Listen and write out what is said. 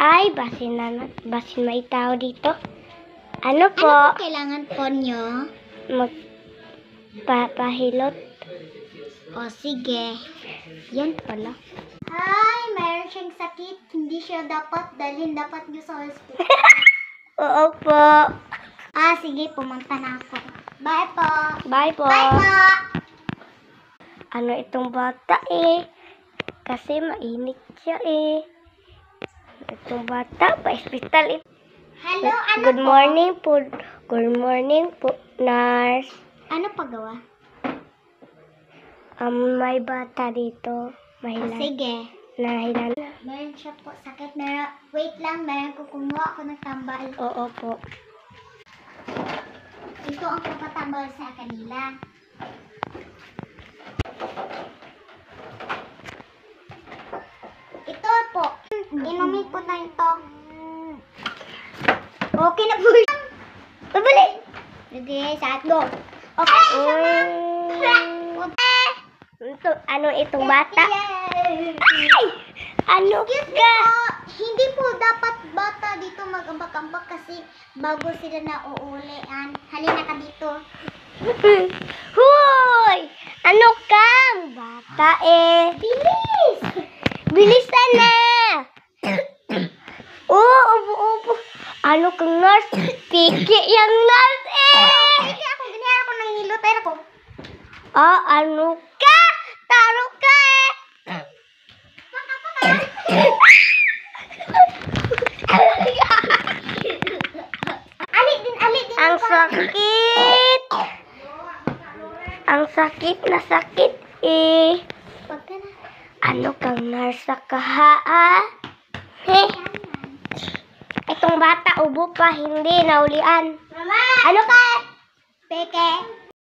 Ay, basin may tao dito. Ano po? Ano po kailangan po nyo? Magpapahilot. O, sige. Yan pala. Ay, mayroon siyang sakit. Hindi siya dapat dalhin. Dapat nyo sa hospital. Oo po. Sige. Pumunta na ako. Bye po. Bye po. Bye po. Ano itong bata eh? Kasi mainit siya eh. Itong bata, pa-hospital ito. Hello, ano Good po? morning po. Good morning po, nurse. Ano pagawa? May bata dito. Mahilan. Sige. Nahilan. Meron siya po sakit. Wait lang, meron ko kumuha ako ng tambal. Oo po. Ito ang papatambal sa kanila. Ito po. Inumin po na ito. Okay na po. Babalik. Sige, saat go. Okay. Ito, ano itong bata? Yay! Ay! Ano Excuse me ka? po, hindi po dapat bata dito mag-ambak-ambak kasi bago sila na uulian. Halina ka dito. Hoy! Ano kang bata eh? Bilis! Bilisan na! Upo. Ano kang nurse? Piki yung nurse eh! Hindi ako, ganyan ako nahihilo. Pero ko. Ano ka? Taro ka eh! Alik din Ang ako. sakit! Ang sakit na sakit eh! Wag ka na. Ano kang nurse sa kahaa? Heh! Itong bata, ubo pa, hindi naulian. Mama! Ano ka? Peke.